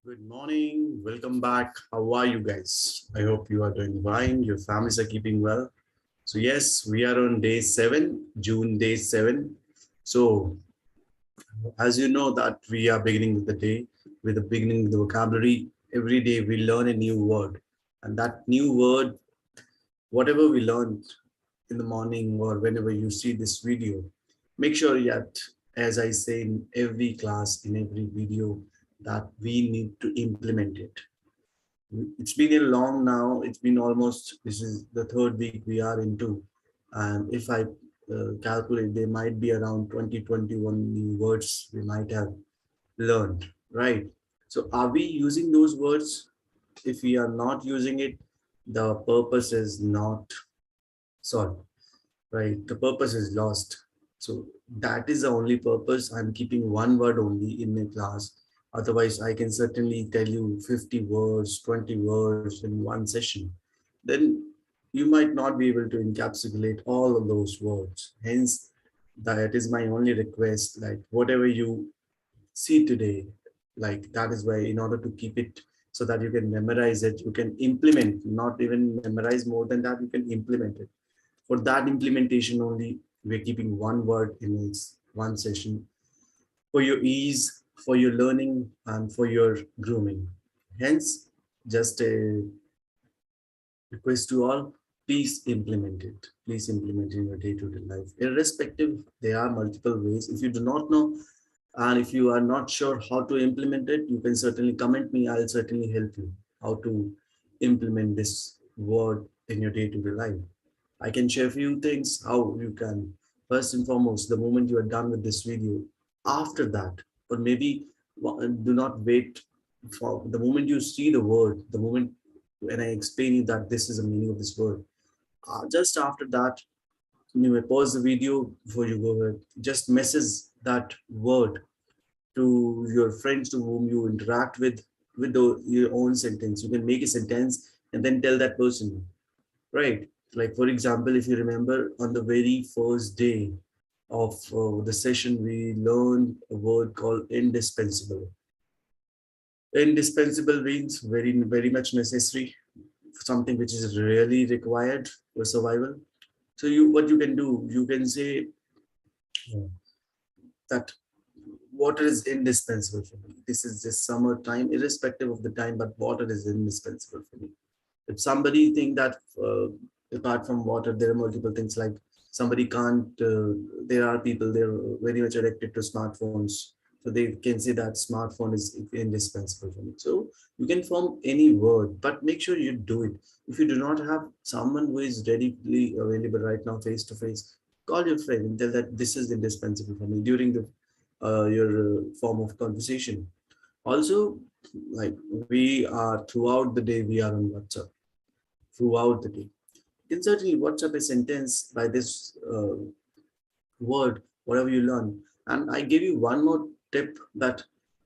Good morning. Welcome back. How are you guys? I hope you are doing fine. Your families are keeping well. So, yes, we are on day 7, June day 7. So, as you know, that we are beginning with the day with the beginning of the vocabulary. Every day we learn a new word. And that new word, whatever we learned in the morning or whenever you see this video, make sure that, as I say in every class, in every video, that we need to implement it. It's been a long now. It's been almost, this is the third week we are into. And if I calculate, there might be around 20, 21 new words we might have learned, right? So are we using those words? If we are not using it, the purpose is not solved, right? The purpose is lost. So that is the only purpose. I'm keeping one word only in my class. Otherwise, I can certainly tell you 50 words, 20 words in one session. Then you might not be able to encapsulate all of those words. Hence, that is my only request. Like whatever you see today, like that is why in order to keep it so that you can memorize it, you can implement, not even memorize, more than that, you can implement it. For that implementation only, we're keeping one word in its one session for your ease, for your learning, and for your grooming. Hence, just a request to all, please implement it. Please implement it in your day-to-day life. Irrespective, there are multiple ways. If you do not know, and if you are not sure how to implement it, you can certainly comment me. I'll certainly help you how to implement this word in your day-to-day life. I can share a few things how you can. First and foremost, the moment you are done with this video, after that, or maybe do not wait for the moment you see the word, the moment when I explain you that this is the meaning of this word. Just after that, you may pause the video before you go ahead. Just message that word to your friends to whom you interact with your own sentence. You can make a sentence and then tell that person, right? Like, for example, if you remember on the very first day of the session, we learned a word called indispensable. Indispensable means very much necessary, something which is really required for survival. So what you can do, you can say that water is indispensable for me. This is just summer time, irrespective of the time, but water is indispensable for me. If somebody think that apart from water, there are multiple things like somebody can't, there are people, they're very much addicted to smartphones. So they can say that smartphone is indispensable for me. So you can form any word, but make sure you do it. If you do not have someone who is readily available right now, face to face, call your friend and tell that this is indispensable for me during the your form of conversation. Also, like we are throughout the day, we are on WhatsApp throughout the day. You can certainly WhatsApp a sentence by this word, whatever you learn. And I give you one more tip that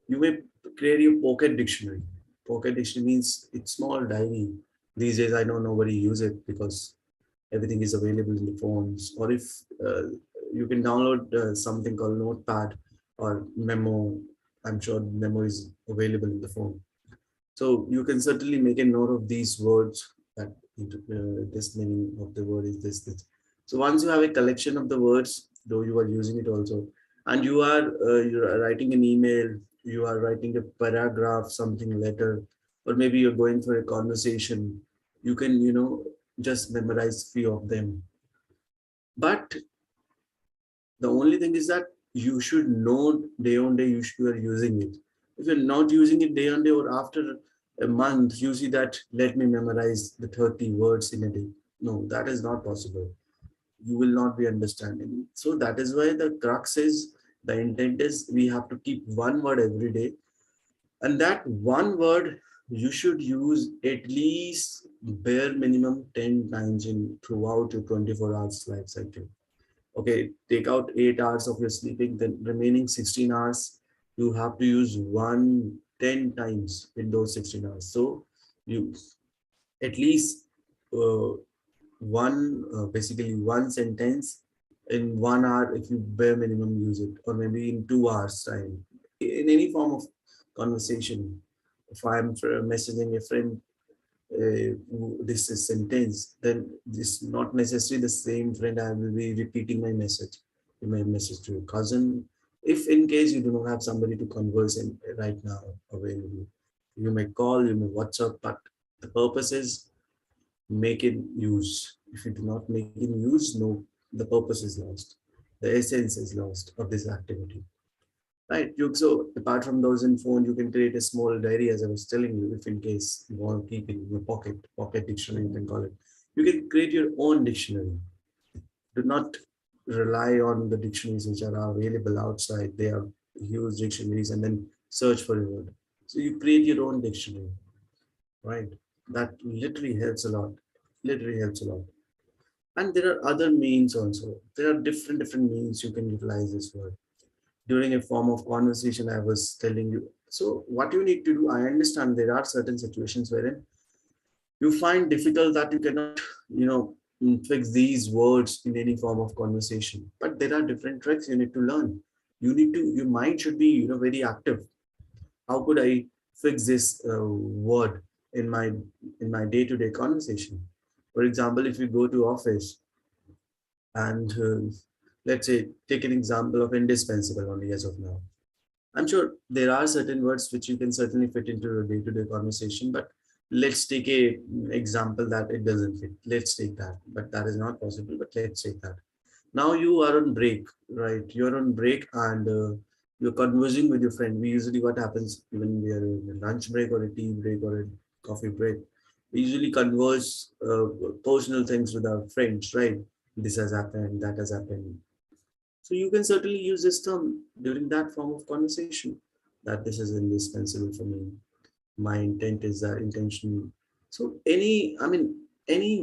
you may create your pocket dictionary. Pocket dictionary means it's small diary. These days, I know nobody use it because everything is available in the phones. Or if you can download something called Notepad or Memo. I'm sure Memo is available in the phone. So you can certainly make a note of these words that this meaning of the word is this. So once you have a collection of the words, though you are using it also, and you're writing an email, you are writing a paragraph, something letter, or maybe you're going for a conversation, you can just memorize few of them. But the only thing is that you should know day on day you are using it. If you're not using it day on day or after a month, you see that let me memorize the 30 words in a day. No, that is not possible. You will not be understanding. So that is why the crux is, the intent is we have to keep one word every day. And that one word you should use at least bare minimum 10 times in throughout your 24 hours life cycle. Okay, take out 8 hours of your sleeping, then remaining 16 hours, you have to use 10 times in those 16 hours. So you at least uh, basically one sentence in 1 hour if you bare minimum use it, or maybe in 2 hours time, in any form of conversation. If I'm messaging a friend, this is sentence, then this not necessarily the same friend I will be repeating my message. You may message to your cousin. If in case you do not have somebody to converse in right now available, you may call, you may WhatsApp, but the purpose is make it use. If you do not make it use, no, the purpose is lost. The essence is lost of this activity. Right. So apart from those in phone, you can create a small diary, as I was telling you, if in case you want to keep it in your pocket dictionary, you can call it. You can create your own dictionary. Do not rely on the dictionaries which are available outside. They are huge dictionaries and then search for a word. So you create your own dictionary, right? That literally helps a lot. Literally helps a lot. And there are other means also. There are different means you can utilize this word during a form of conversation I was telling you. So what you need to do, I understand there are certain situations wherein you find difficult that you cannot, fix these words in any form of conversation. But there are different tricks you need to learn. Your mind should be, very active. How could I fix this word in my day-to-day conversation? For example, if you go to office and let's say take an example of indispensable only as of now. I'm sure there are certain words which you can certainly fit into a day-to-day conversation, but let's take a example that it doesn't fit. Let's take that, but that is not possible. But let's take that. Now you are on break, right? You're on break and you're conversing with your friend. We usually what happens when we are in a lunch break or a tea break or a coffee break. We usually converse personal things with our friends, right? This has happened, that has happened, so you can certainly use this term during that form of conversation that this is indispensable for me. My intent is that intention. So any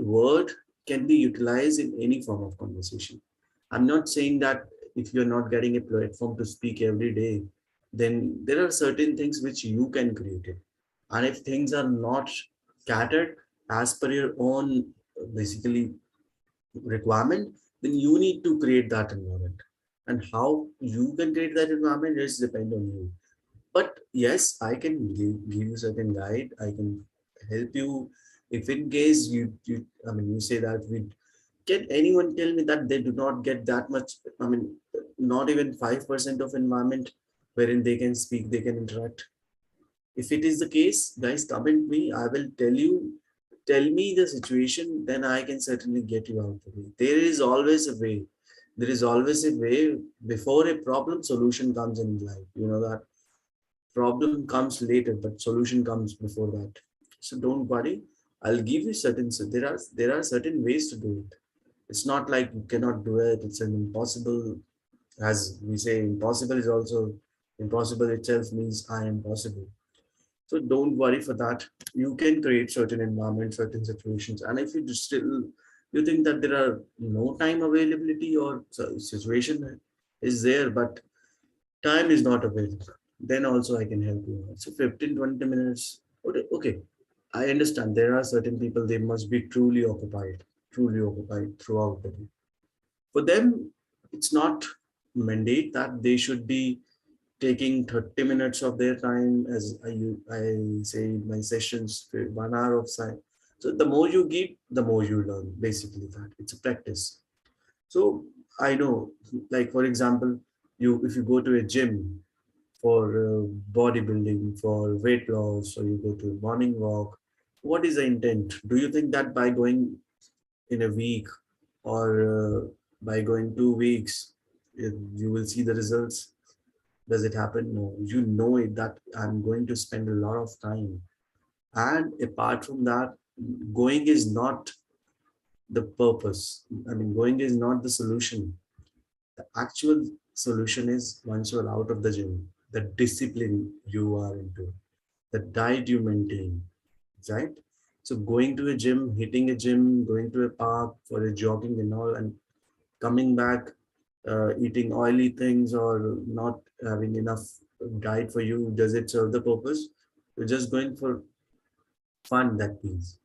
word can be utilized in any form of conversation. I'm not saying that if you're not getting a platform to speak every day, then there are certain things which you can create it. And if things are not catered as per your own basically requirement, then you need to create that environment. And how you can create that environment is depend on you. But yes, I can give you certain guide. I can help you. If in case you say that can anyone tell me that they do not get that much? Not even 5% of environment wherein they can speak, they can interact. If it is the case, guys, comment me. I will tell you. Tell me the situation, then I can certainly get you out of it. There is always a way. There is always a way. Before a problem, solution comes in life. You know that problem comes later, but solution comes before that. So don't worry. I'll give you certain. So there are certain ways to do it. It's not like you cannot do it. It's an impossible. As we say, impossible is also impossible itself means I am possible. So don't worry for that. You can create certain environments, certain situations. And if you just still you think that there are no time availability or situation is there, but time is not available, then also I can help you. So 15, 20 minutes. Okay, okay. I understand there are certain people, they must be truly occupied throughout the day. For them, it's not mandate that they should be taking 30 minutes of their time as I say in my sessions, 1 hour of time. So the more you give, the more you learn, basically that. It's a practice. So I know, like for example, if you go to a gym for bodybuilding, for weight loss, or you go to a morning walk, what is the intent? Do you think that by going in a week or by going 2 weeks, you will see the results? Does it happen? No. You know it that I'm going to spend a lot of time. And apart from that, going is not the purpose. Going is not the solution. The actual solution is once you're out of the gym, the discipline you are into, the diet you maintain, right? So going to a gym, hitting a gym, going to a park for a jogging and all, and coming back, eating oily things or not having enough diet for you, does it serve the purpose? You're just going for fun, that means.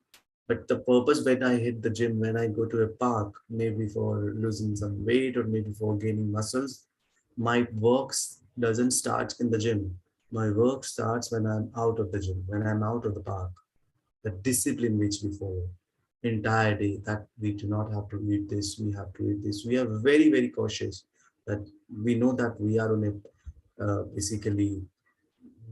But the purpose when I hit the gym, when I go to a park, maybe for losing some weight or maybe for gaining muscles, my works doesn't start in the gym. My work starts when I'm out of the gym, when I'm out of the park. The discipline which we follow entire day, that we do not have to eat this, we have to eat this. We are very, very cautious that we know that we are on a basically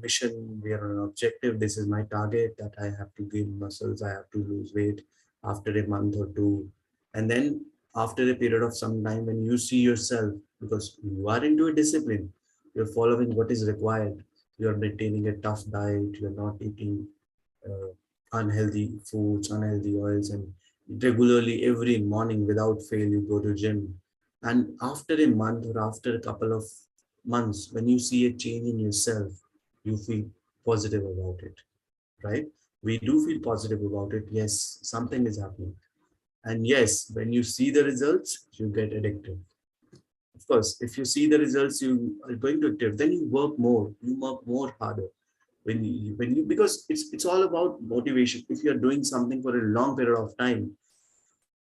mission, we are on an objective. This is my target, that I have to gain muscles, I have to lose weight after a month or two. And then after a period of some time, when you see yourself, because you are into a discipline, you're following what is required, you're maintaining a tough diet, you're not eating uh, unhealthy foods, unhealthy oils, and regularly every morning without fail you go to gym. And after a month or after a couple of months, when you see a change in yourself, you feel positive about it, right? We do feel positive about it. Yes, something is happening. And yes, when you see the results, you get addicted. Of course, if you see the results, you are going to active, then you work more harder when you because it's all about motivation. If you're doing something for a long period of time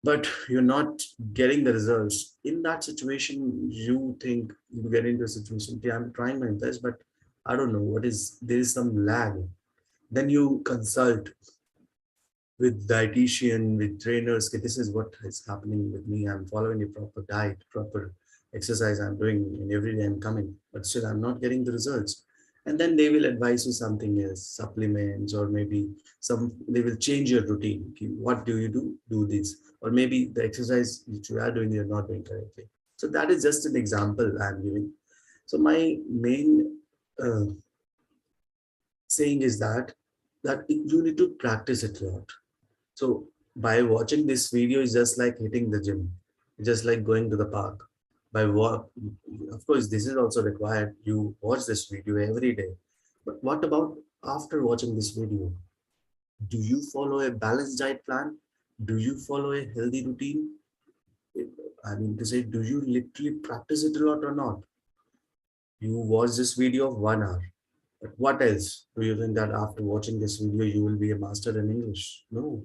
but you're not getting the results, in that situation you think, you get into a situation, okay, I'm trying my best but I don't know what is, there is some lag. Then you consult with dietitian, with trainers. Okay, this is what is happening with me. I'm following a proper diet, proper exercise I'm doing, and every day I'm coming, but still I'm not getting the results. And then they will advise you something else, supplements, or maybe they will change your routine. Okay, what do you do? Do this. Or maybe the exercise which you are doing, you're not doing correctly. So that is just an example I'm giving. So my main uh, saying is that you need to practice it a lot. So by watching this video is just like hitting the gym, just like going to the park. By what, of course, this is also required. You watch this video every day. But what about after watching this video? Do you follow a balanced diet plan? Do you follow a healthy routine? I mean to say, do you literally practice it a lot or not? You watch this video of 1 hour. But what else? Do you think that after watching this video, you will be a master in English? No.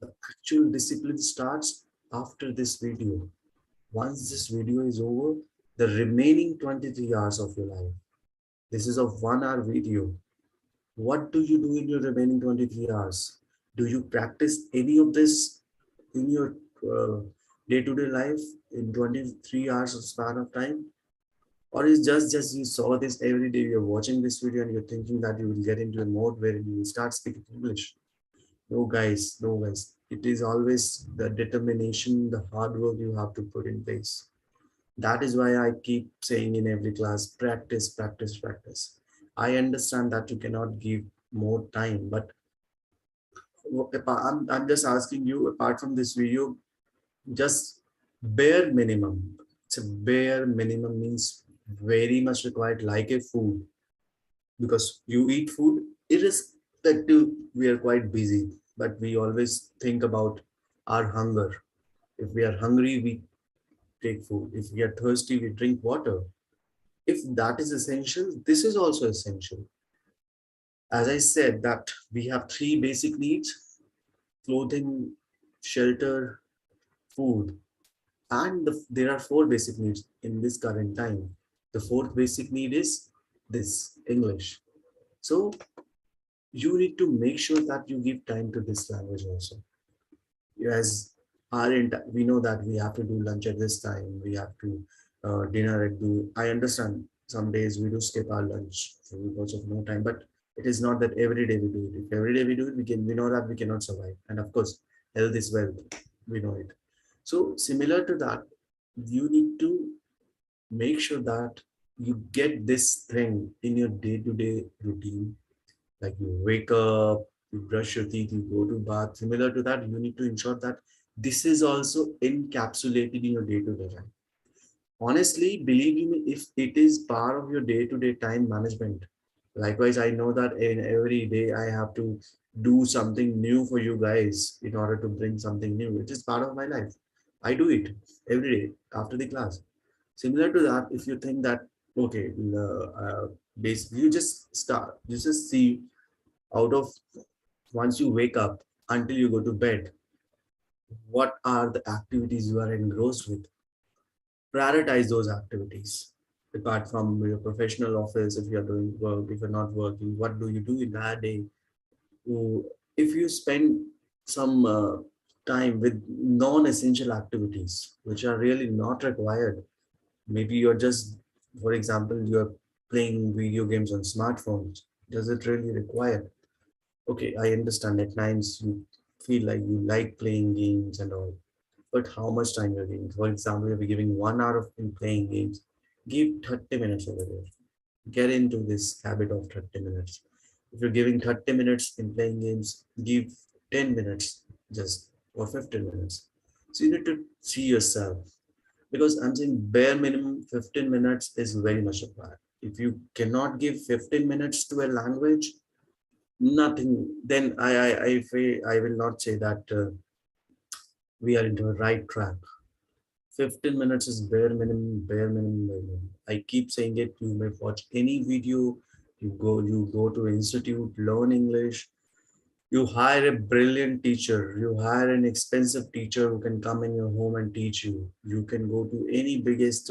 The actual discipline starts after this video. Once this video is over, the remaining 23 hours of your life, this is a 1 hour video. What do you do in your remaining 23 hours? Do you practice any of this in your day-to-day life in 23 hours of span of time? Or is just you saw this every day, you're watching this video and you're thinking that you will get into a mode where you will start speaking English? No, guys, no, guys. It is always the determination, the hard work you have to put in place. That is why I keep saying in every class, practice, practice, practice. I understand that you cannot give more time, but I'm just asking you, apart from this video, just bare minimum. It's a bare minimum means very much required, like a food, because you eat food irrespective. We are quite busy, but we always think about our hunger. If we are hungry, we take food. If we are thirsty, we drink water. If that is essential, this is also essential. As I said, that we have three basic needs: clothing, shelter, food. And there are four basic needs in this current time. The fourth basic need is this, English. So you need to make sure that you give time to this language also. As we know that we have to do lunch at this time, we have to dinner at do. I understand some days we do skip our lunch because of no time, but it is not that every day we do it. If every day we do it, we know that we cannot survive. And of course, health is wealth. We know it. So similar to that, you need to make sure that you get this thing in your day-to-day routine. Like you wake up, you brush your teeth, you go to bath. Similar to that, you need to ensure that this is also encapsulated in your day-to-day life. Honestly, believe me, if it is part of your day-to-day time management, likewise, I know that in every day I have to do something new for you guys in order to bring something new. It is part of my life. I do it every day after the class. Similar to that, if you think that, okay, basically you just see out of once you wake up until you go to bed, what are the activities you are engrossed with? Prioritize those activities. Apart from your professional office, if you're doing work, if you're not working, what do you do in that day? If you spend some time with non-essential activities, which are really not required, maybe you're just, for example, you're playing video games on smartphones. Does it really require? Okay, I understand at times you feel like you like playing games and all, but how much time you're giving? For example, if you're giving 1 hour of in playing games, give 30 minutes over there. Get into this habit of 30 minutes. If you're giving 30 minutes in playing games, give 10 minutes just or 15 minutes. So you need to see yourself, because I'm saying bare minimum 15 minutes is very much required. If you cannot give 15 minutes to a language, nothing, then I will not say that we are into a right track. 15 minutes is bare minimum, bare minimum, bare minimum. I keep saying it. You may watch any video, you go to institute, learn English, you hire a brilliant teacher, you hire an expensive teacher who can come in your home and teach you. You can go to any biggest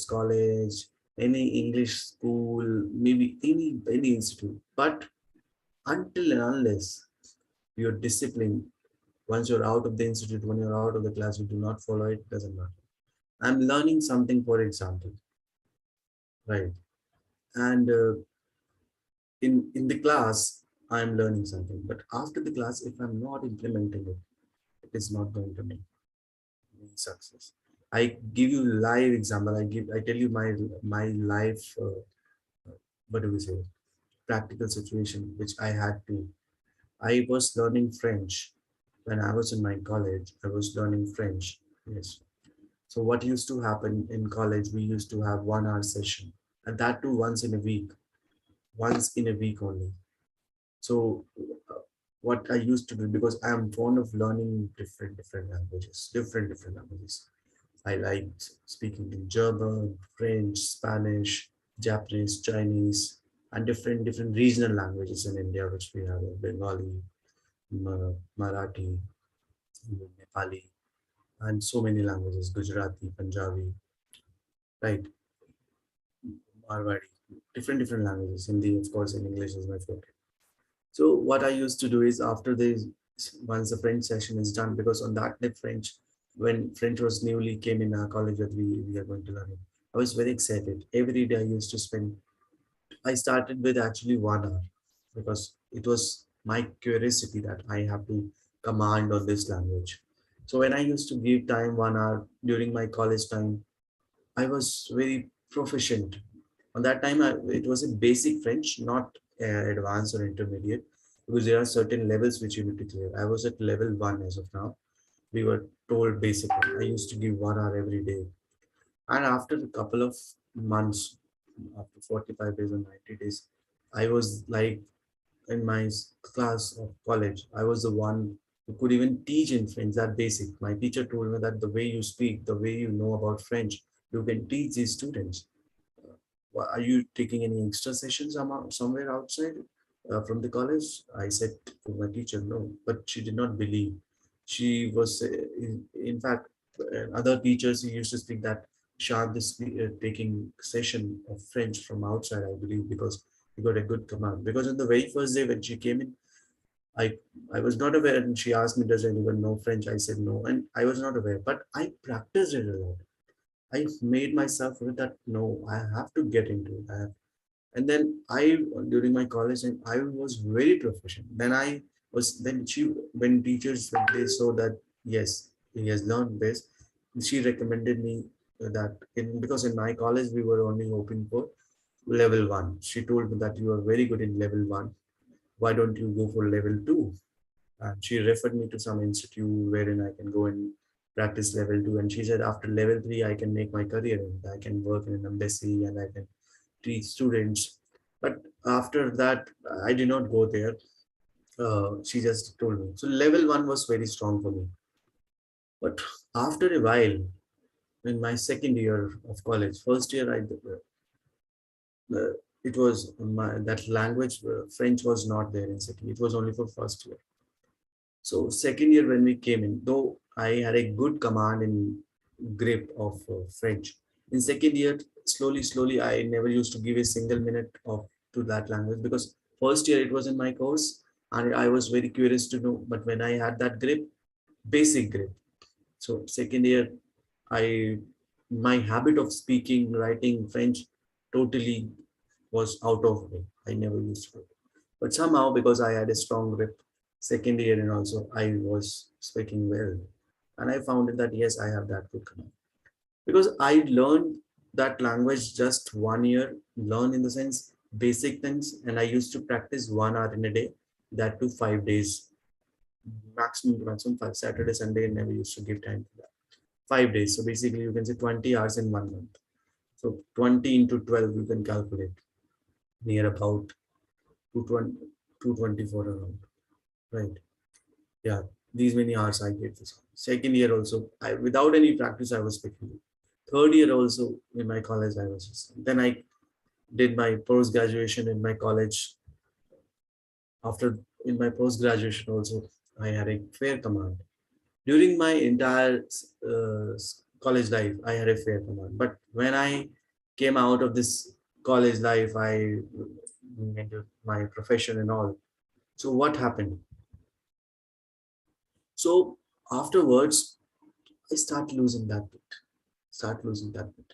college, any English school, maybe any institute. But until and unless you're disciplined, once you're out of the institute, when you're out of the class, you do not follow it, doesn't matter. I'm learning something, for example, right? And in the class, I'm learning something. But after the class, if I'm not implementing it, it is not going to make me success. I give you live example. I tell you my life. What do we say? Practical situation which I had to. I was learning French when I was in my college. I was learning French. Yes. So what used to happen in college? We used to have 1 hour session, and that too once in a week only. So what I used to do, because I am fond of learning different languages. I liked speaking in German, French, Spanish, Japanese, Chinese, and different regional languages in India, which we have: Bengali, Marathi, Nepali, and so many languages: Gujarati, Punjabi, right, Marwari, different languages. Hindi, of course, in English is my favorite. So what I used to do is, after this, once the French session is done, because on that day French, when French was newly came in our college that we are going to learn it, I was very excited. Every day I used to spend. I started with actually 1 hour, because it was my curiosity that I have to command on this language. So when I used to give time 1 hour during my college time, I was very proficient. On that time, it was a basic French, not advanced or intermediate, because there are certain levels which you need to clear. I was at level 1 as of now. We were told basic. I used to give 1 hour every day. And after a couple of months, after 45 days or 90 days, I was like, in my class of college, I was the one who could even teach in French, that basic. My teacher told me that the way you speak, the way you know about French, you can teach these students. Are you taking any extra sessions somewhere outside from the college? I said to my teacher, no, but she did not believe. She was, in fact, other teachers who used to speak that Shant is taking session of French from outside, I believe, because he got a good command. Because on the very first day when she came in, I I was not aware, and she asked me, "Does anyone know French?" I said no, and I was not aware, but I practiced it a lot. I made myself with that. No, I have to get into it. And then during my college time, I was very proficient. When teachers, when they saw that, yes, he has learned this, she recommended me that because in my college, we were only hoping for level 1. She told me that you are very good in level 1. Why don't you go for level 2? And she referred me to some institute wherein I can go and practice level 2. And she said, after level 3, I can make my career. I can work in an embassy and I can teach students. But after that, I did not go there. She just told me. So level 1 was very strong for me. But after a while, in my second year of college, first year, it was that language, French was not there in second. It was only for first year. So second year when we came in, though I had a good command in grip of French, In second year, slowly, I never used to give a single minute of to that language because first year it was in my course and I was very curious to know. But when I had that grip, basic grip, so second year, I my habit of speaking, writing French totally was out of me. I never used to. But somehow, because I had a strong grip, second year and also I was speaking well, and I found that yes, I have that good command because I learned that language just 1 year. Learn in the sense basic things, and I used to practice 1 hour in a day. That to 5 days, maximum 5. Saturday, Sunday, never used to give time to that. 5 days. So basically, you can say 20 hours in 1 month. So 20 into 12, you can calculate near about 220, 224 around, right? Yeah, these many hours I gave this. Second year also, I without any practice, I was speaking. Third year also in my college, I was just, then I did my post graduation in my college. After in my post graduation also, I had a fair command. During my entire college life, I had a fair command. But when I came out of this college life, I into my profession and all. So what happened? So afterwards, I start losing that bit. Start losing that bit.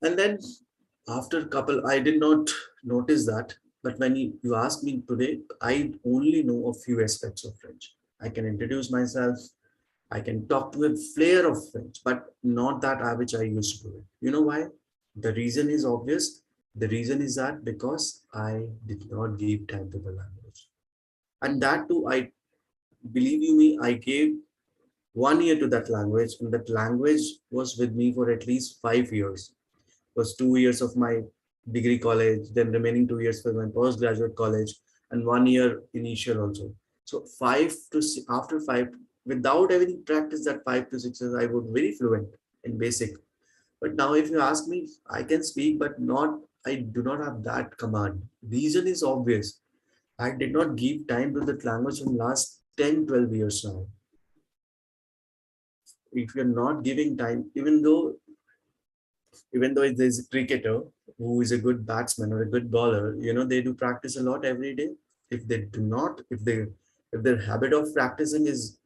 And then after a couple, I did not notice that. But when you ask me today, I only know a few aspects of French. I can introduce myself. I can talk to a flair of French, but not that which I used to do it. You know why? The reason is obvious. The reason is that because I did not give time to the language. And that too, I believe you me, I gave 1 year to that language, and that language was with me for at least 5 years. Was 2 years of my degree college, then remaining 2 years for my postgraduate college, and 1 year initial also. So after five, without having practiced that 5 to 6 years, I was very fluent in basic. But now, if you ask me, I can speak, but not. I do not have that command. Reason is obvious. I did not give time to that language from last 10, 12 years now. If you're not giving time, even though there's a cricketer who is a good batsman or a good bowler, they do practice a lot every day. If they do not, if their habit of practicing is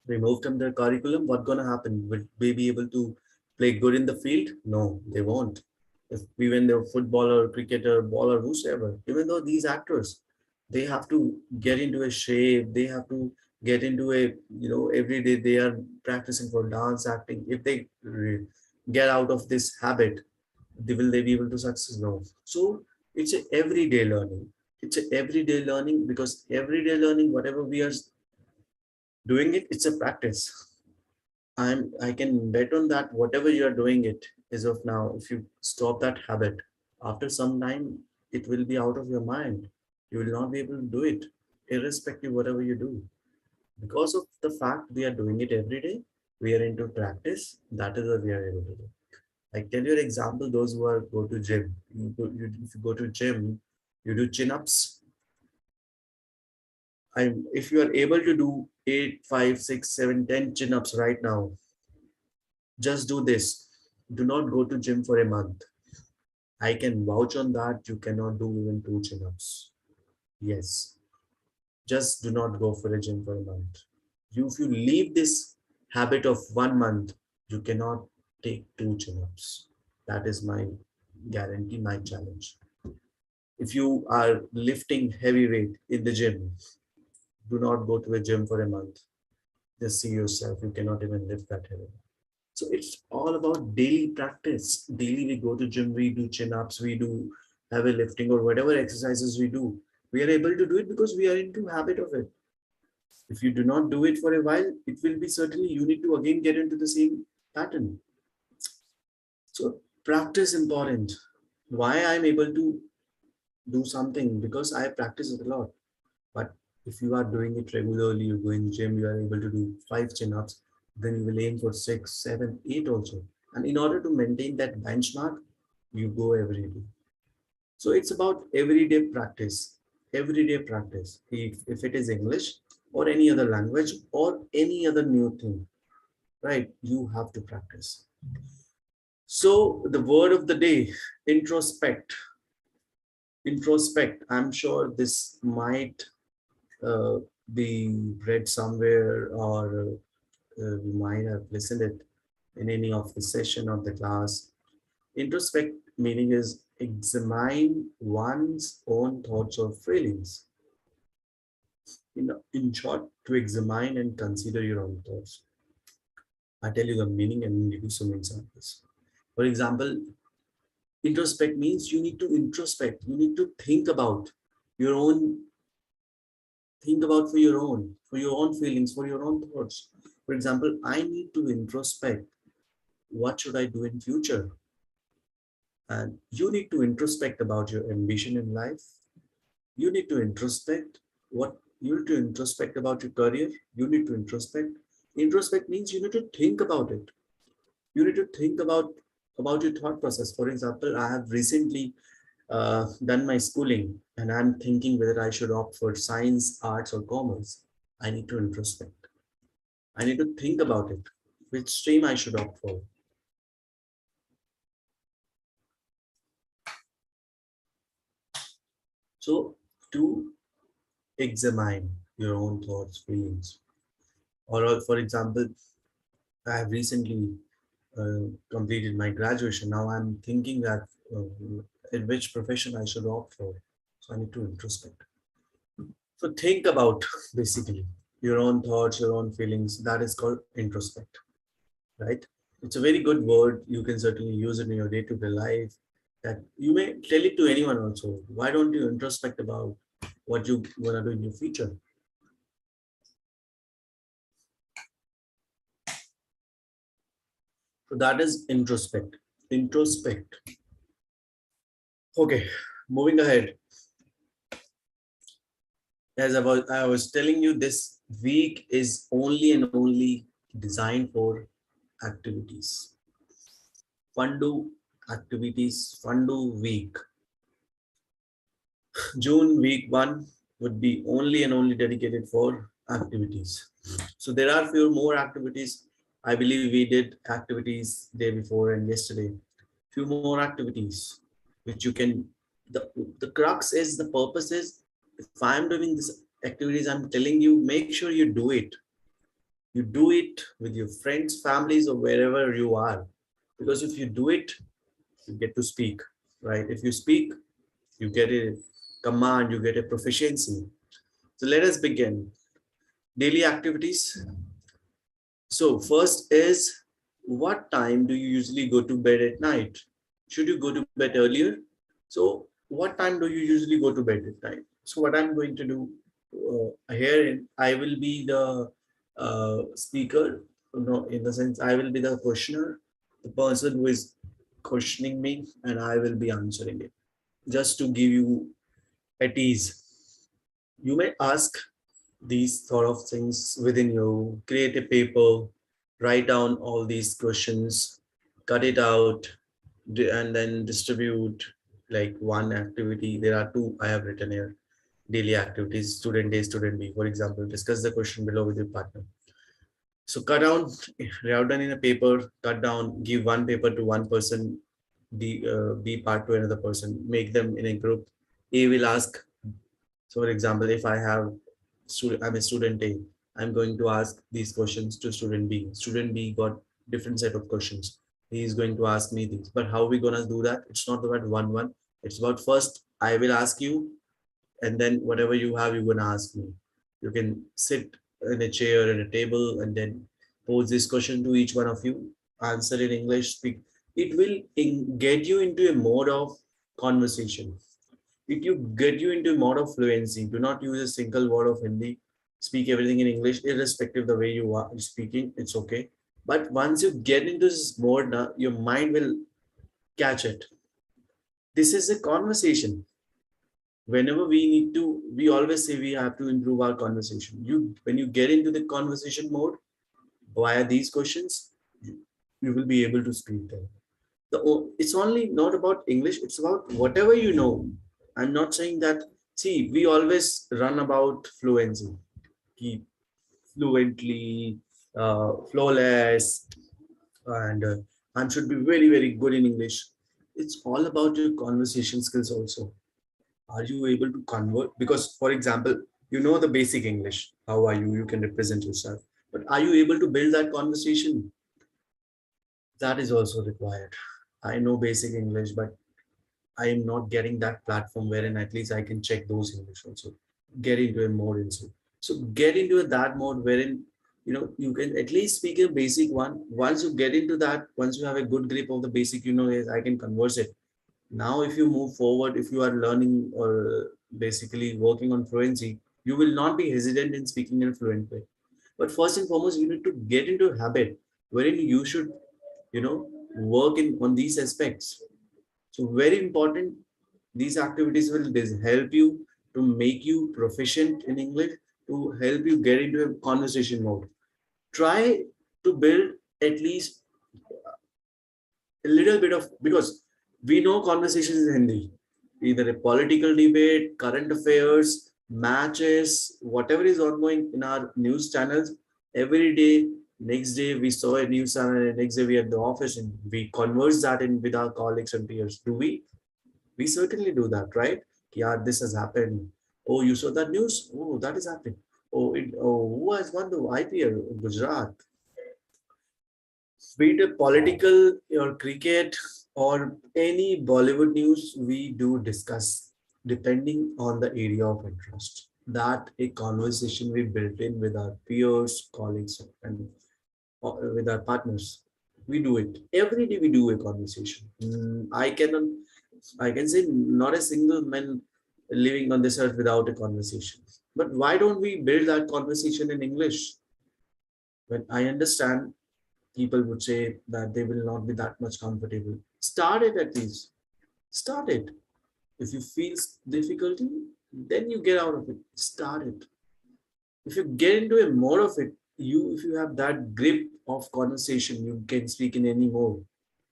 removed from their curriculum, what's gonna happen? Will they be able to play good in the field? No, they won't. If even they're footballer, cricketer, bowler, whosoever, even though these actors, they have to get into a shape, they have to get into a, every day they are practicing for dance, acting. If they get out of this habit, they be able to succeed? No. So it's a everyday learning. It's a everyday learning because everyday learning, whatever we are doing it, it's a practice. I can bet on that whatever you are doing it as of now, if you stop that habit, after some time it will be out of your mind. You will not be able to do it, irrespective whatever you do. Because of the fact we are doing it every day, we are into practice. That is what we are able to do. I tell you an example, those who are go to gym. If you go to gym, you do chin-ups. If you are able to do 8, 5, 6, 7, 10 chin-ups right now, just do this. Do not go to gym for a month. I can vouch on that. You cannot do even 2 chin-ups. Yes. Just do not go for a gym for a month. If you leave this habit of 1 month, you cannot take 2 chin-ups. That is my guarantee, my challenge. If you are lifting heavy weight in the gym, do not go to a gym for a month. Just see yourself, you cannot even lift that heavy. So it's all about daily practice. Daily we go to gym, we do chin-ups, we do heavy lifting or whatever exercises we do. We are able to do it because we are into habit of it. If you do not do it for a while, it will be certainly you need to again get into the same pattern. So practice important. Why I'm able to do something? Because I practice it a lot. But if you are doing it regularly, you go in gym, you are able to do 5 chin-ups, then you will aim for 6, 7, 8 also. And in order to maintain that benchmark, you go every day. So it's about everyday practice. Everyday practice. If it is English or any other language or any other new thing, right? You have to practice. So the word of the day, introspect. Introspect. I'm sure this might uh, be read somewhere, or we might have listened it in any of the session of the class. Introspect meaning is examine one's own thoughts or feelings. In short, to examine and consider your own thoughts. I tell you the meaning and give you some examples. For example, introspect means you need to introspect. You need to your own, think about for your own feelings, for your own thoughts. For example, I need to introspect. What should I do in future? And you need to introspect about your ambition in life. You need to introspect what you need to introspect about your career. You need to introspect. Introspect means you need to think about it. You need to think about your thought process. For example, I have recently done my schooling and I'm thinking whether I should opt for science, arts, or commerce. I need to introspect. I need to think about it, which stream I should opt for. So, to examine your own thoughts, feelings, or for example, I have recently completed my graduation. Now I'm thinking that in which profession I should opt for. So I need to introspect. So think about basically your own thoughts, your own feelings. That is called introspect, right? It's a very good word. You can certainly use it in your day-to-day life. That you may tell it to anyone also. Why don't you introspect about what you want to do in your future? So that is introspect. Introspect. Okay, moving ahead. As I was telling you, this week is only and only designed for activities. Fundu activities, Fundu week. June week 1 would be only and only dedicated for activities. So there are few more activities. I believe we did activities day before and yesterday. Few more activities which you can, the crux is, the purpose is, if I'm doing this activities, I'm telling you, make sure you do it. You do it with your friends, families, or wherever you are. Because if you do it, you get to speak, right? If you speak, you get a command, you get a proficiency. So let us begin. Daily activities. So first is, what time do you usually go to bed at night? Should you go to bed earlier? So what time do you usually go to bed at night? So what I'm going to do here, I will be the speaker, in the sense I will be the questioner, the person who is questioning me, and I will be answering it. Just to give you at ease, you may ask these sort of things within you. Create a paper, write down all these questions, cut it out, and then distribute like one activity. There are two I have written here. Daily activities, student A, student B. For example, discuss the question below with your partner. So cut down, write down in a paper, cut down, give one paper to one person, B part to another person, make them in a group. A will ask. So for example, if I'm a student A, I'm going to ask these questions to student B. Student B got different set of questions. He is going to ask me these. But how are we gonna do that? It's not about one. It's about, first I will ask you, and then whatever you have, you're gonna ask me. You can sit in a chair and a table and then pose this question to each one of you. Answer in English, speak. It will get you into a mode of conversation. It you get you into a mode of fluency. Do not use a single word of Hindi. Speak everything in English, irrespective the way you are speaking. It's okay. But once you get into this mode, your mind will catch it. This is a conversation. Whenever we always say we have to improve our conversation. When you get into the conversation mode via these questions, you will be able to speak them. It's only not about English, it's about whatever you know. I'm not saying that, see, we always run about fluency, keep fluently, flawless, and I should be very, very good in English. It's all about your conversation skills also. Are you able to convert? Because, for example, you know the basic English. How are you? You can represent yourself. But are you able to build that conversation? That is also required. I know basic English, but I am not getting that platform wherein at least I can check those English also. Get into a mode into. So get into that mode wherein you can at least speak a basic one. Once you get into that, once you have a good grip of the basic, yes, I can converse it. Now, if you move forward, if you are learning or basically working on fluency, you will not be hesitant in speaking in a fluent way. But first and foremost, you need to get into a habit wherein you should, you know, work in on these aspects. So very important. These activities will help you to make you proficient in English, to help you get into a conversation mode. Try to build at least a little bit of, because we know conversations in Hindi, either a political debate, current affairs, matches, whatever is ongoing in our news channels every day. Next day we saw a news channel, and next day we at the office and we converse that in with our colleagues and peers. Do we? We certainly do that, right? Yeah, this has happened. Oh, you saw that news? Oh, that is happening. Who has won the IPL? Gujarat. Be it a political or cricket or any Bollywood news, we do discuss depending on the area of interest. That a conversation we built in with our peers, colleagues, and with our partners. We do it every day. We do a conversation. I can say not a single man living on this earth without a conversation. But why don't we build that conversation in English? When I understand people would say that they will not be that much comfortable. Start it at least. Start it. If you feel difficulty, then you get out of it. Start it. If you get into a mode of it, if you have that grip of conversation, you can speak in any mode.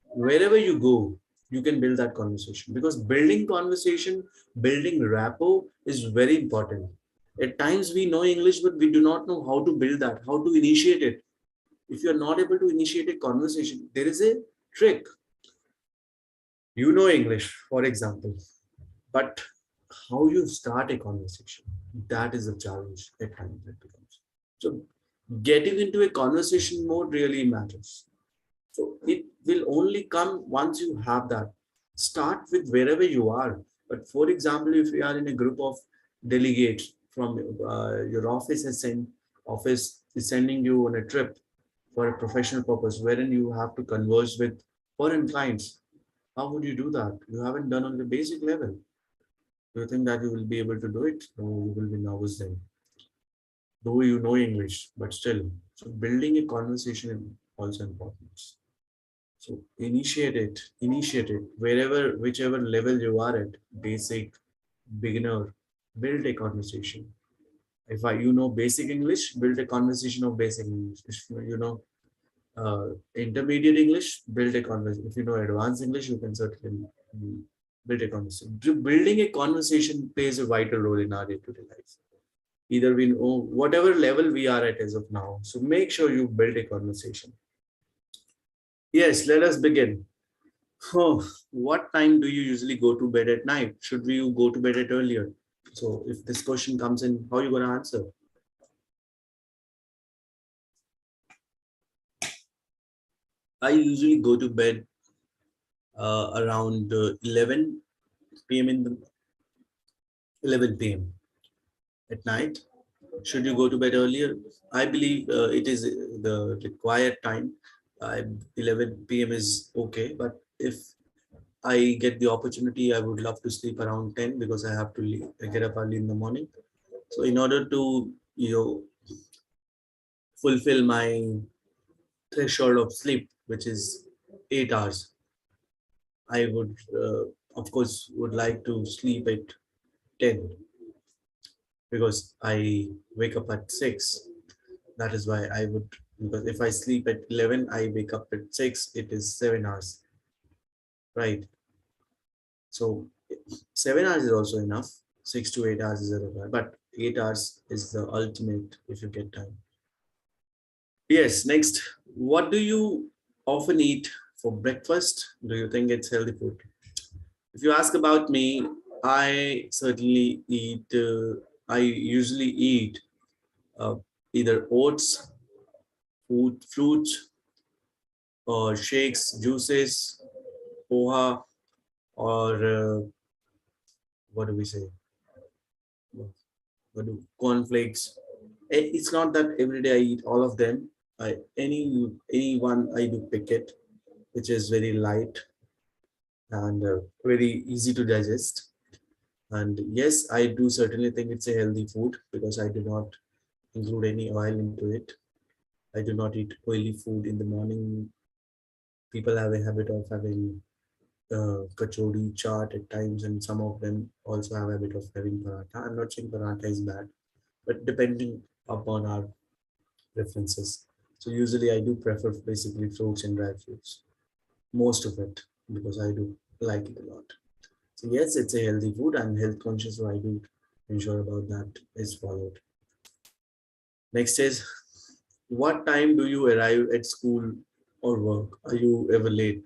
Wherever you go, you can build that conversation, because building conversation, building rapport is very important. At times we know English, but we do not know how to build that, how to initiate it. If you're not able to initiate a conversation, there is a trick. You know English, for example, but how you start a conversation, that is a challenge at times it becomes. So getting into a conversation mode really matters. So it will only come once you have that. Start with wherever you are. But for example, if you are in a group of delegates from your office is sending you on a trip for a professional purpose, wherein you have to converse with foreign clients. How would you do that? You haven't done on the basic level. Do you think that you will be able to do it? No, you will be nervous then. Though you know English, but still. So building a conversation is also important. So initiate it, wherever, whichever level you are at, basic, beginner, build a conversation. If you know basic English, build a conversation of basic English. If you know intermediate English, build a conversation. If you know advanced English, you can certainly build a conversation. Building a conversation plays a vital role in our day-to-day life. Either we know whatever level we are at as of now. So make sure you build a conversation. Yes, let us begin. Oh, what time do you usually go to bed at night? Should we go to bed at earlier? So if this question comes in, how are you going to answer? I usually go to bed around 11 p.m. in the 11 p.m. at night. Should you go to bed earlier? I believe it is the required time. 11 p.m. is okay, but if I get the opportunity, I would love to sleep around 10, because I have to get up early in the morning. So in order to fulfill my threshold of sleep, which is 8 hours, I would of course would like to sleep at 10, because I wake up at 6. That is why I would, because if I sleep at 11, I wake up at 6, it is 7 hours, right? So 7 hours is also enough. 6 to 8 hours is enough, but 8 hours is the ultimate if you get time. Yes, next, what do you often eat for breakfast? Do you think it's healthy food? If you ask about me, I certainly eat, I usually eat uh, either oats, fruits, or shakes, juices, poha, or what do we say? What do cornflakes? It's not that every day I eat all of them. Any one I do pick it, which is very light and very easy to digest. And yes, I do certainly think it's a healthy food because I do not include any oil into it. I do not eat oily food in the morning. People have a habit of having kachori chaat at times, and some of them also have a habit of having paratha. I'm not saying paratha is bad, but depending upon our preferences. So usually I do prefer basically fruits and dry fruits, most of it, because I do like it a lot. So yes, it's a healthy food. I'm health conscious, so I do ensure about that is followed. Next is, what time do you arrive at school or work? Are you ever late?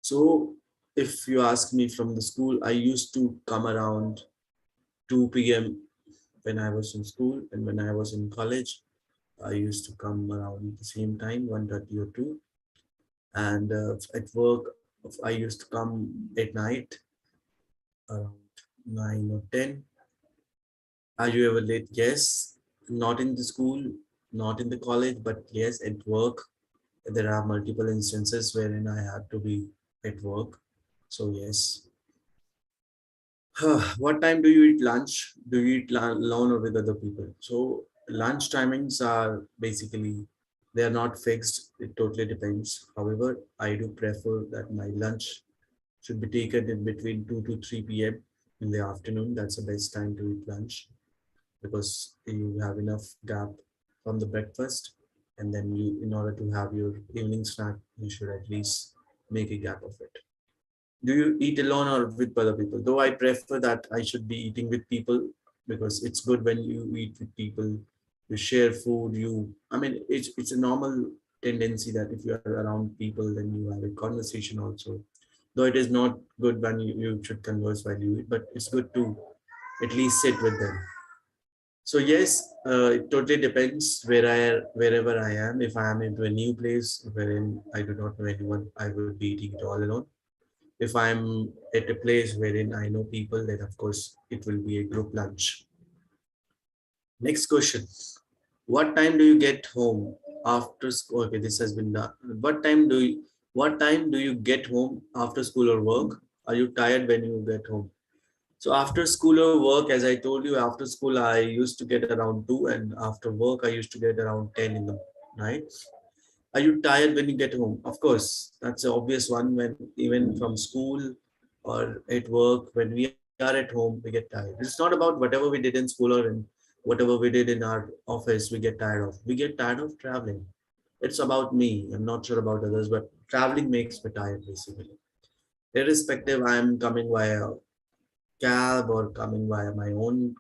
So if you ask me from the school, I used to come around 2 p.m. when I was in school, and when I was in college, I used to come around the same time, 1:30 or 2. And at work, I used to come at night around 9 or 10. Are you ever late? Yes. Not in the school, not in the college, but yes, at work. There are multiple instances wherein I had to be at work. So yes. What time do you eat lunch? Do you eat alone or with other people? So lunch timings are basically, they are not fixed. It totally depends. However, I do prefer that my lunch should be taken in between 2 to 3 p.m. in the afternoon. That's the best time to eat lunch because you have enough gap from the breakfast, and then you, in order to have your evening snack, you should at least make a gap of it. Do you eat alone or with other people? Though I prefer that I should be eating with people because it's good when you eat with people, you share food, I mean, it's a normal tendency that if you are around people, then you have a conversation also. Though it is not good when you should converse while you eat, but it's good to at least sit with them. So yes, it totally depends wherever I am. If I am into a new place wherein I do not know anyone, I will be eating it all alone. If I'm at a place wherein I know people, then of course it will be a group lunch. Next question. What time do you get home after school? Okay, this has been done. What time do you get home after school or work? Are you tired when you get home? So after school or work, as I told you, after school I used to get around 2, and after work I used to get around 10 in the night. Are you tired when you get home? Of course, that's an obvious one. When even from school or at work, when we are at home, we get tired. It's not about whatever we did in school or in whatever we did in our office, we get tired of. We get tired of traveling. It's about me. I'm not sure about others, but traveling makes me tired basically. Irrespective, I'm coming via cab or coming via my own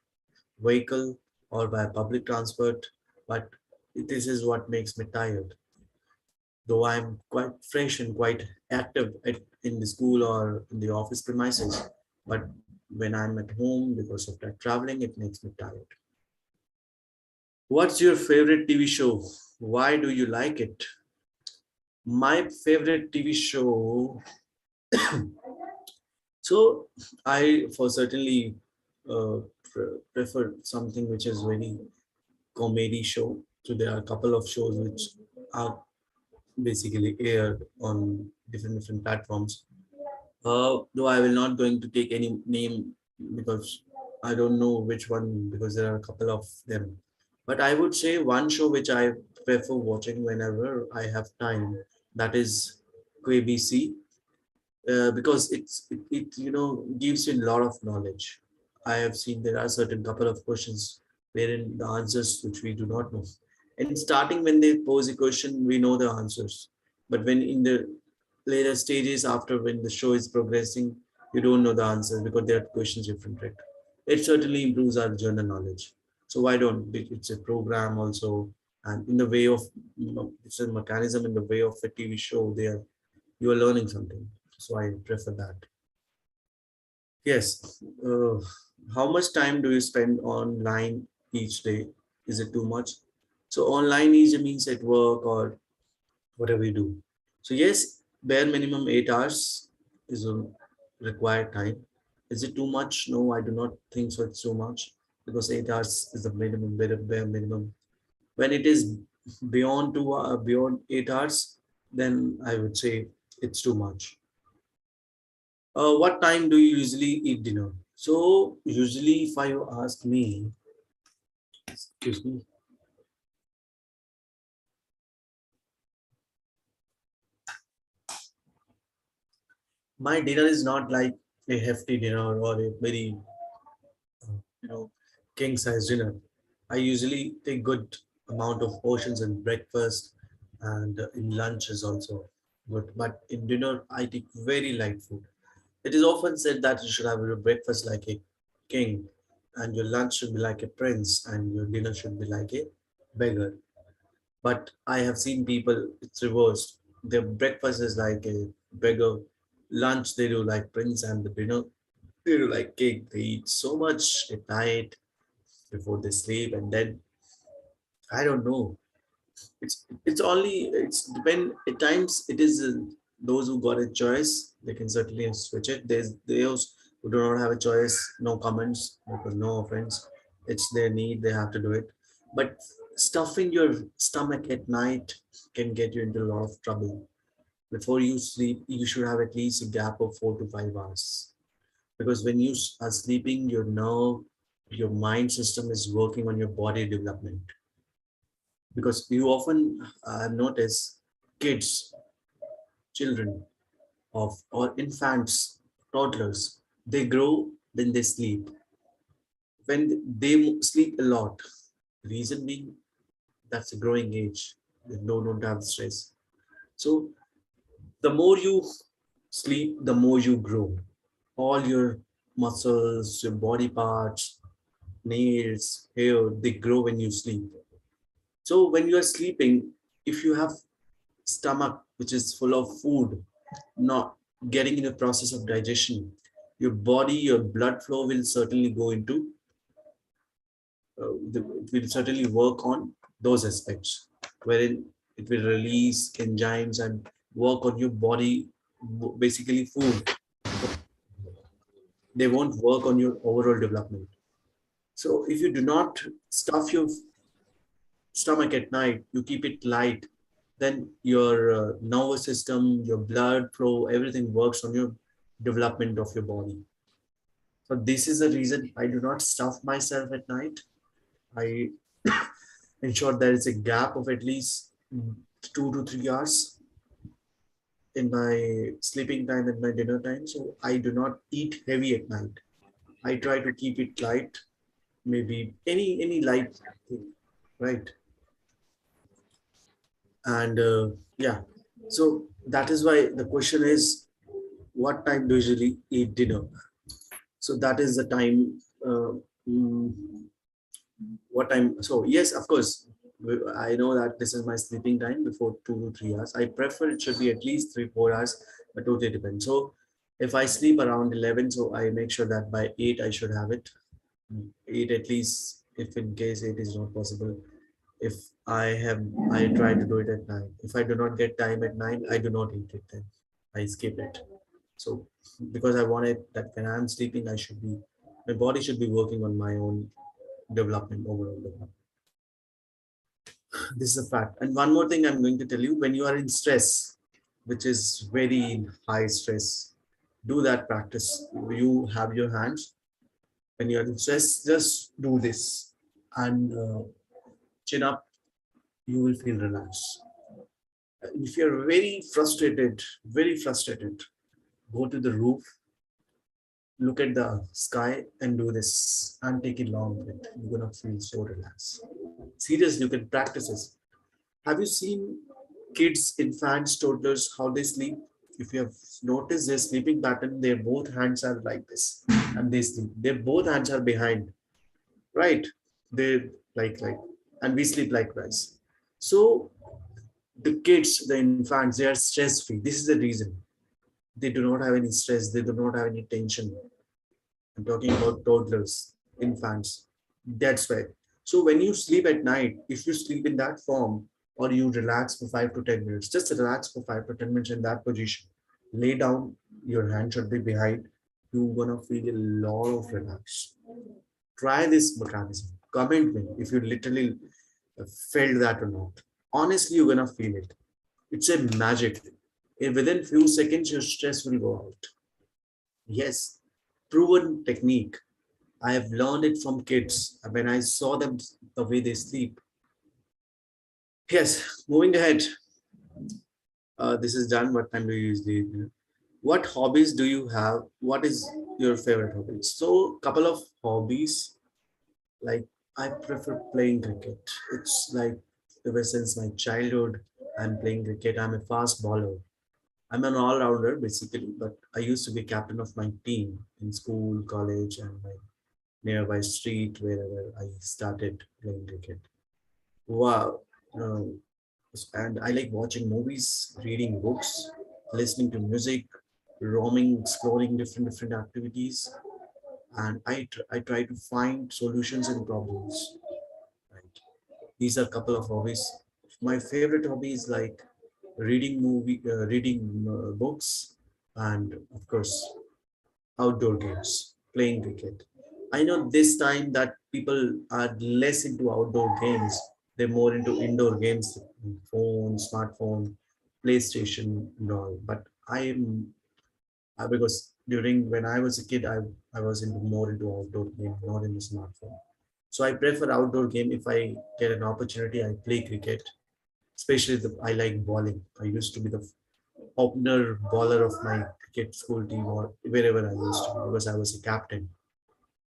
vehicle or by public transport, but this is what makes me tired. Though I'm quite fresh and quite active in the school or in the office premises, but when I'm at home because of that traveling, it makes me tired. What's your favorite TV show? Why do you like it? My favorite TV show. So I for certainly prefer something which is very comedy show. So there are a couple of shows which are basically aired on different platforms. Though I will not going to take any name because I don't know which one because there are a couple of them. But I would say one show which I prefer watching whenever I have time, that is QABC, because it gives you a lot of knowledge. I have seen there are certain couple of questions wherein the answers which we do not know. And starting when they pose a question, we know the answers. But when in the later stages, after when the show is progressing, you don't know the answers because there are questions different, right? It certainly improves our general knowledge. So why don't it's a program also, and in the way of it's a mechanism in the way of a TV show there you are learning something. So I prefer that. Yes. How much time do you spend online each day? Is it too much? So online usually means at work or whatever you do. So yes, bare minimum 8 hours is a required time. Is it too much? No, I do not think so. It's too much because 8 hours is the minimum, bare minimum. When it is beyond 8 hours, then I would say it's too much. What time do you usually eat dinner? So usually, if you ask me, excuse me, my dinner is not like a hefty dinner or a very you know king size dinner. I usually take good amount of portions in breakfast and in lunches also good. But in dinner, I take very light food. It is often said that you should have your breakfast like a king, and your lunch should be like a prince, and your dinner should be like a beggar. But I have seen people, it's reversed. Their breakfast is like a beggar, lunch they do like prince, and the dinner they do like king. They eat so much at night before they sleep, and then I don't know. It's depend at times it is those who got a choice they can certainly switch it. There's those who do not have a choice, no comments because no offense, it's their need, they have to do it. But stuffing your stomach at night can get you into a lot of trouble. Before you sleep you should have at least a gap of 4 to 5 hours, because when you are sleeping your nerve, your mind system is working on your body development. Because you often notice kids, children of or infants, toddlers, they grow, then they sleep. When they sleep a lot, reason being that's a growing age. They don't have stress. So the more you sleep, the more you grow. All your muscles, your body parts, nails, hair, they grow when you sleep. So when you are sleeping, if you have stomach which is full of food not getting in the process of digestion, your body, your blood flow will certainly go into it will certainly work on those aspects wherein it will release enzymes and work on your body, basically food. They won't work on your overall development. So if you do not stuff your stomach at night, you keep it light, then your nervous system, your blood flow, everything works on your development of your body. So this is the reason I do not stuff myself at night. I ensure there is a gap of at least 2 to 3 hours in my sleeping time and my dinner time. So I do not eat heavy at night. I try to keep it light, maybe any light thing, right? And yeah, so that is why the question is, what time do you usually eat dinner? So that is the time. Mm, what time? So yes, of course, I know that this is my sleeping time before 2 to 3 hours. I prefer it should be at least 3 4 hours, but totally depends. So if I sleep around 11, so I make sure that by 8 I should have it. 8 at least, if in case it is not possible. If I have, I try to do it at 9. If I do not get time at 9, I do not eat it then. I skip it. So because I want it that when I'm sleeping, I should be, my body should be working on my own development, overall development. This is a fact. And one more thing I'm going to tell you, when you are in stress, which is very high stress, do that practice. You have your hands. When you're in stress, just do this. And chin up, you will feel relaxed. If you're very frustrated, go to the roof, look at the sky and do this and take it long breath. You're gonna feel so relaxed. Seriously, you can practice this. Have you seen kids, infants, toddlers, how they sleep? If you have noticed their sleeping pattern, their both hands are like this and they sleep. Their both hands are behind, right? They like, and we sleep likewise. So The kids, the infants, they are stress free. This is the reason. They do not have any stress. They do not have any tension. I'm talking about toddlers, infants. That's why. So when you sleep at night, if you sleep in that form or you relax for 5 to 10 minutes, just relax for 5 to 10 minutes in that position. Lay down, your hand should be behind. You're gonna feel a lot of relax. Try this mechanism. Comment me if you literally felt that or not. Honestly, you're gonna feel it. It's a magic. Within few seconds, your stress will go out. Yes, proven technique. I have learned it from kids when I saw them the way they sleep. Yes, moving ahead. This is done. What time do you usually do? What hobbies do you have? What is your favorite hobby? So, couple of hobbies. Like I prefer playing cricket. It's like ever since my childhood, I'm playing cricket. I'm a fast bowler. I'm an all-rounder basically, but I used to be captain of my team in school, college, and my nearby street wherever I started playing cricket. Wow. Uh, and I like watching movies, reading books, listening to music, roaming, exploring different activities, and I try to find solutions and problems. Right. These are a couple of hobbies. My favorite hobby is like reading books, and of course outdoor games, playing cricket. I know this time that people are less into outdoor games. They're more into indoor games, phone, smartphone, PlayStation, and all. But I am because during when I was a kid, I was into more into outdoor game, not in the smartphone. So I prefer outdoor game. If I get an opportunity, I play cricket. Especially I like bowling. I used to be the opener bowler of my cricket school team or wherever I used to be because I was a captain.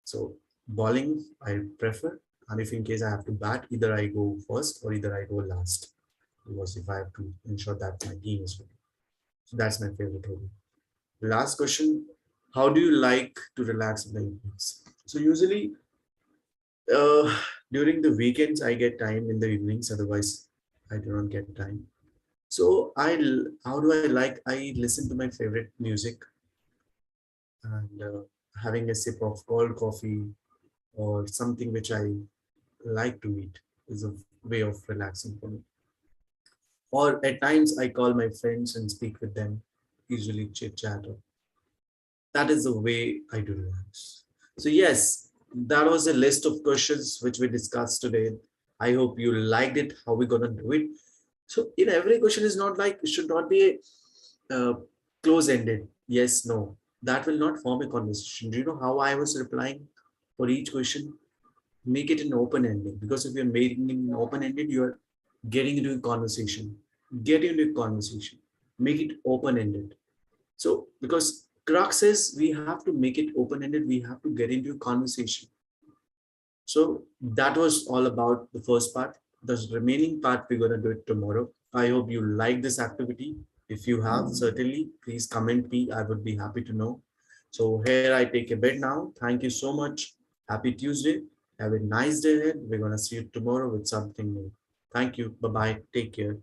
So bowling I prefer, and if in case I have to bat, either I go first or either I go last. Because if I have to ensure that my team is winning, so that's my favorite hobby. Last question: how do you like to relax in the evenings? So usually uh, during the weekends I get time in the evenings. Otherwise, I do not get time. So how do I like? I listen to my favorite music and having a sip of cold coffee or something which I like to eat is a way of relaxing for me. Or at times I call my friends and speak with them, usually chit chat. That is the way I do relax. So yes, that was a list of questions which we discussed today. I hope you liked it. How we gonna do it? So in every question is not like it should not be close ended. Yes, no. That will not form a conversation. Do you know how I was replying for each question? Make it an open ending because if you're making it an open ended, you're getting into a conversation. Get into a conversation. Make it open ended. So because crux is we have to make it open ended, we have to get into a conversation. So that was all about the first part. The remaining part, we're going to do it tomorrow. I hope you like this activity. If you have, certainly, please comment me. I would be happy to know. So here I take a bed now. Thank you so much. Happy Tuesday. Have a nice day ahead. We're going to see you tomorrow with something new. Thank you. Bye-bye. Take care.